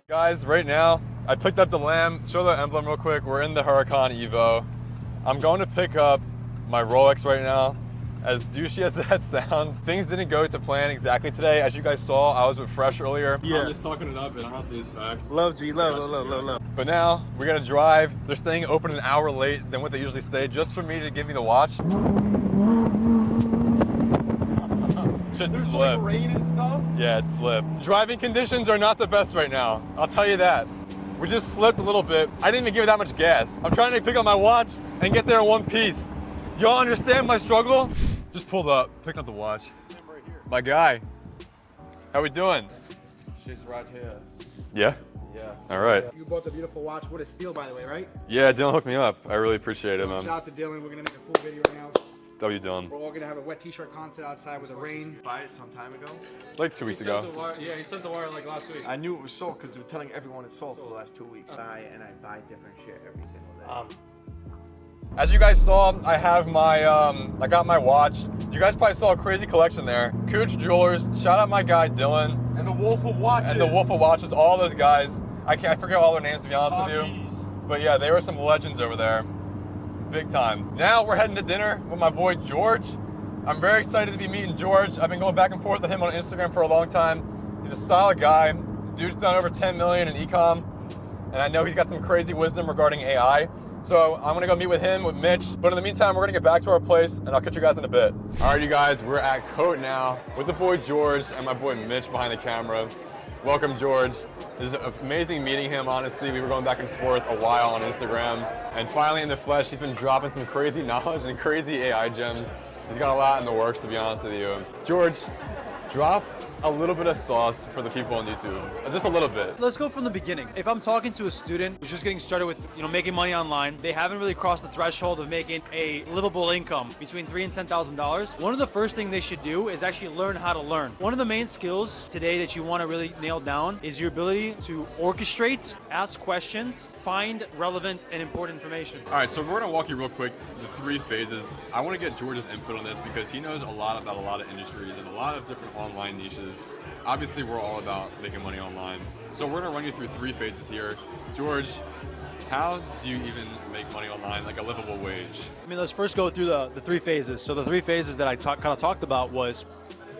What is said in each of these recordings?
Guys, right now, I picked up the Lamb. Show the emblem real quick. We're in the Huracan Evo. I'm going to pick up my Rolex right now. As douchey as that sounds, things didn't go to plan exactly today. As you guys saw, I was with Fresh earlier. Yeah. I'm just talking it up, and honestly, it's facts. Love, G, love. But now, we're gonna drive. They're staying open an hour late than what they usually stay, just for me to give me the watch. Shit There's slipped. like rain and stuff? Yeah, it slipped. Driving conditions are not the best right now. I'll tell you that. We just slipped a little bit. I didn't even give it that much gas. I'm trying to pick up my watch and get there in one piece. Y'all understand my struggle? Just pulled up, picked up the watch. Right here. My guy, how we doing? She's right here. Yeah? Yeah. All right. You bought the beautiful watch. What a steal, by the way, right? Yeah, Dylan hooked me up. I really appreciate it, man. Shout out to Dylan. We're gonna make a cool video right now. W Dylan. We're all gonna have a wet t-shirt concert outside with the rain. Buy it some time ago. Like 2 weeks ago. Yeah, he sent the wire like last week. I knew it was sold because we were telling everyone it's sold for the last 2 weeks. I buy different shit every single day. As you guys saw, I have my, I got my watch. You guys probably saw a crazy collection there. Cooch Jewelers, shout out my guy Dylan. And the Wolf of Watches. And the Wolf of Watches, all those guys. I forget all their names to be honest with you. Jeez. But yeah, they were some legends over there. Big time. Now we're heading to dinner with my boy George. I'm very excited to be meeting George. I've been going back and forth with him on Instagram for a long time. He's a solid guy. The dude's done over 10 million in e-com. And I know he's got some crazy wisdom regarding AI. So I'm gonna go meet with him, with Mitch. But in the meantime, we're gonna get back to our place and I'll catch you guys in a bit. All right, you guys, we're at Coat now with the boy George and my boy Mitch behind the camera. Welcome, George. This is amazing meeting him, honestly. We were going back and forth a while on Instagram. And finally in the flesh, he's been dropping some crazy knowledge and crazy AI gems. He's got a lot in the works, to be honest with you. George, drop a little bit of sauce for the people on YouTube. Just a little bit. Let's go from the beginning. If I'm talking to a student who's just getting started with, making money online, they haven't really crossed the threshold of making a livable income between $3,000 and $10,000. One of the first things they should do is actually learn how to learn. One of the main skills today that you want to really nail down is your ability to orchestrate, ask questions, find relevant and important information. All right, so we're gonna walk you real quick the 3 phases. I wanna get George's input on this because he knows a lot about a lot of industries and a lot of different online niches. Obviously, we're all about making money online. So we're gonna run you through 3 phases here. George, how do you even make money online, like a livable wage? Let's first go through the 3 phases. So the 3 phases that I kind of talked about was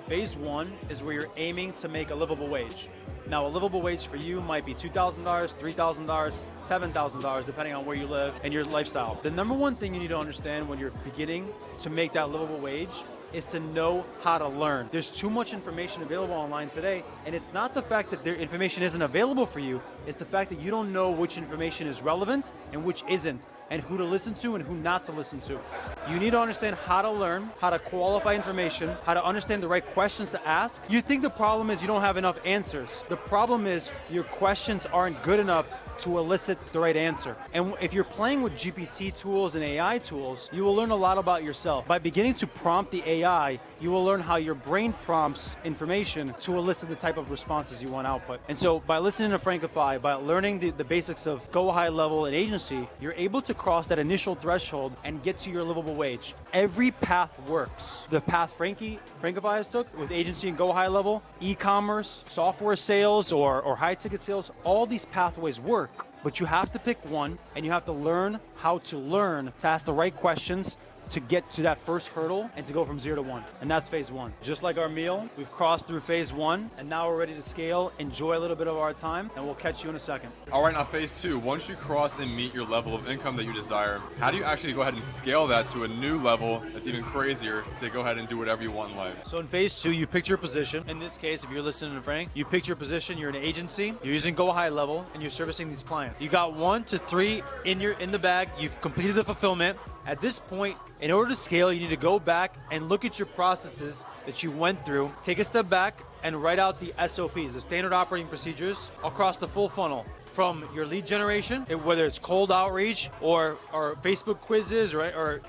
phase 1 is where you're aiming to make a livable wage. Now, a livable wage for you might be $2,000, $3,000, $7,000, depending on where you live and your lifestyle. The number one thing you need to understand when you're beginning to make that livable wage is to know how to learn. There's too much information available online today, and it's not the fact that their information isn't available for you, it's the fact that you don't know which information is relevant and which isn't, and who to listen to and who not to listen to. You need to understand how to learn, how to qualify information, how to understand the right questions to ask. You think the problem is you don't have enough answers. The problem is your questions aren't good enough to elicit the right answer. And if you're playing with GPT tools and AI tools, you will learn a lot about yourself. By beginning to prompt the AI, you will learn how your brain prompts information to elicit the type of responses you want output. And so by listening to Frankifyy, by learning the basics of go high level and agency, you're able to cross that initial threshold and get to your livable wage. Every path works. The path Frankifyy has took with agency and go high level, e-commerce, software sales, or high ticket sales, all these pathways work. But you have to pick one, and you have to learn how to learn to ask the right questions to get to that first hurdle and to go from 0 to 1. And that's phase 1. Just like our meal, we've crossed through phase 1, and now we're ready to scale, enjoy a little bit of our time, and we'll catch you in a second. All right, now phase 2, once you cross and meet your level of income that you desire, how do you actually go ahead and scale that to a new level that's even crazier to go ahead and do whatever you want in life? So in phase 2, you picked your position. In this case, if you're listening to Frank, you picked your position, you're an agency, you're using go high level, and you're servicing these clients. You got 1 to 3 in the bag, you've completed the fulfillment. At this point, in order to scale, you need to go back and look at your processes that you went through, take a step back and write out the SOPs, the standard operating procedures, across the full funnel. from your lead generation, whether it's cold outreach or Facebook quizzes, right, or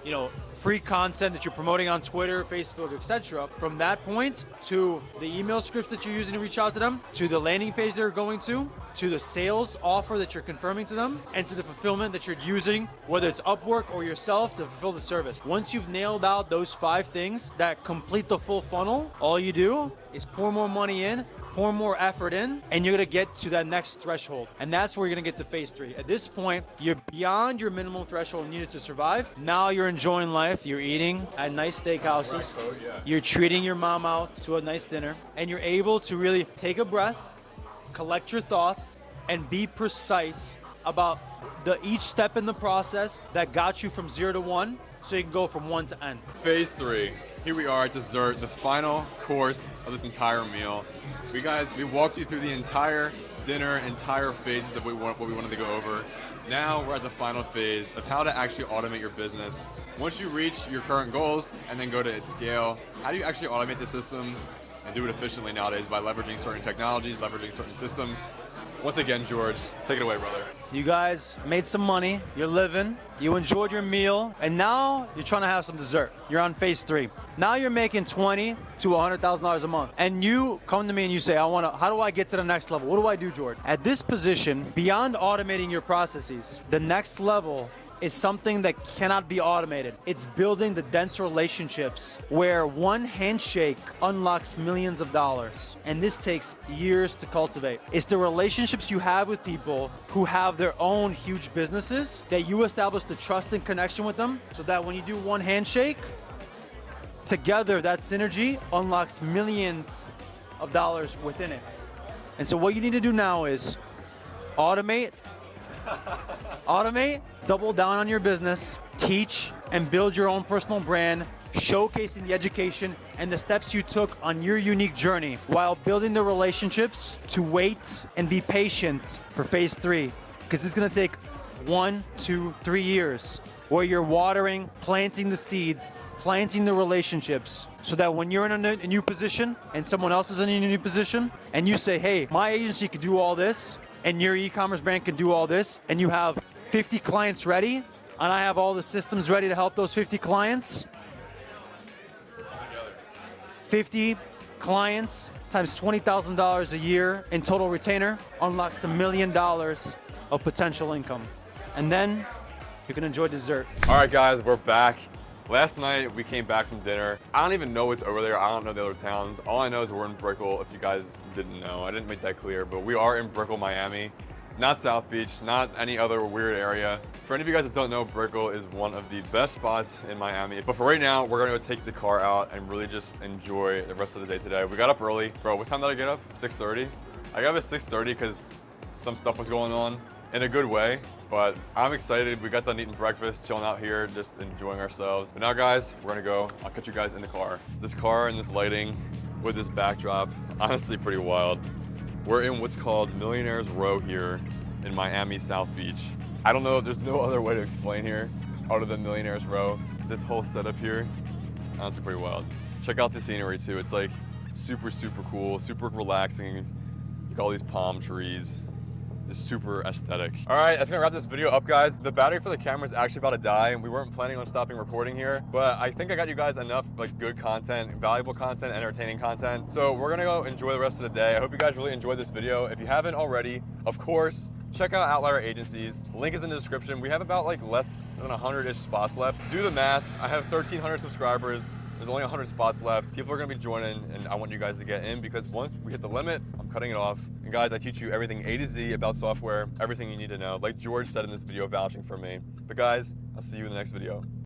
free content that you're promoting on Twitter, Facebook, etc. From that point to the email scripts that you're using to reach out to them, to the landing page they're going to the sales offer that you're confirming to them, and to the fulfillment that you're using, whether it's Upwork or yourself, to fulfill the service. Once you've nailed out those 5 things that complete the full funnel, all you do is pour more money in, pour more effort in, and you're gonna get to that next threshold. And that's where you're gonna get to phase 3. At this point, you're beyond your minimum threshold needed to survive. Now you're enjoying life. You're eating at nice steakhouses. You're treating your mom out to a nice dinner. And you're able to really take a breath, collect your thoughts, and be precise about each step in the process that got you from 0 to 1, so you can go from 1 to N. Phase 3. Here we are at dessert, the final course of this entire meal. We walked you through the entire dinner, entire phases of what we wanted to go over. Now we're at the final phase of how to actually automate your business. Once you reach your current goals and then go to scale, how do you actually automate the system and do it efficiently nowadays by leveraging certain technologies, leveraging certain systems? Once again, George, take it away, brother. You guys made some money, you're living, you enjoyed your meal, and now you're trying to have some dessert. You're on phase 3. Now you're making $20,000 to $100,000 a month. And you come to me and you say, how do I get to the next level? What do I do, George? At this position, beyond automating your processes, the next level is something that cannot be automated. It's building the dense relationships where one handshake unlocks millions of dollars. And this takes years to cultivate. It's the relationships you have with people who have their own huge businesses, that you establish the trust and connection with them, so that when you do one handshake, together that synergy unlocks millions of dollars within it. And so what you need to do now is automate, double down on your business, teach and build your own personal brand, showcasing the education and the steps you took on your unique journey while building the relationships to wait and be patient for phase 3. Because it's gonna take 1, 2, 3 years where you're watering, planting the seeds, planting the relationships, so that when you're in a new position and someone else is in a new position and you say, hey, my agency can do all this, and your e-commerce brand can do all this, and you have 50 clients ready, and I have all the systems ready to help those 50 clients. 50 clients times $20,000 a year in total retainer unlocks $1 million of potential income. And then you can enjoy dessert. All right, guys, we're back. Last night, we came back from dinner. I don't even know what's over there. I don't know the other towns. All I know is we're in Brickell, if you guys didn't know. I didn't make that clear, but we are in Brickell, Miami. Not South Beach, not any other weird area. For any of you guys that don't know, Brickell is one of the best spots in Miami. But for right now, we're gonna go take the car out and really just enjoy the rest of the day today. We got up early. Bro, what time did I get up? 6:30? I got up at 6:30 because some stuff was going on in a good way. But I'm excited. We got done eating breakfast, chilling out here, just enjoying ourselves. But now, guys, we're gonna go. I'll catch you guys in the car. This car and this lighting with this backdrop, honestly pretty wild. We're in what's called Millionaires Row here in Miami, South Beach. I don't know, there's no other way to explain here other than Millionaires Row. This whole setup here, honestly pretty wild. Check out the scenery too. It's like super, super cool, super relaxing. You got all these palm trees. Just super aesthetic. All right, that's gonna wrap this video up, guys. The battery for the camera is actually about to die, and we weren't planning on stopping recording here, but I think I got you guys enough like good content, valuable content, entertaining content. So we're gonna go enjoy the rest of the day. I hope you guys really enjoyed this video. If you haven't already, of course, check out OUTLIER Agencies. Link is in the description. We have about like less than 100-ish spots left. Do the math. I have 1,300 subscribers. There's only 100 spots left. People are gonna be joining, and I want you guys to get in, because once we hit the limit, I'm cutting it off. And guys, I teach you everything A to Z about software, everything you need to know. Like George said in this video, vouching for me. But guys, I'll see you in the next video.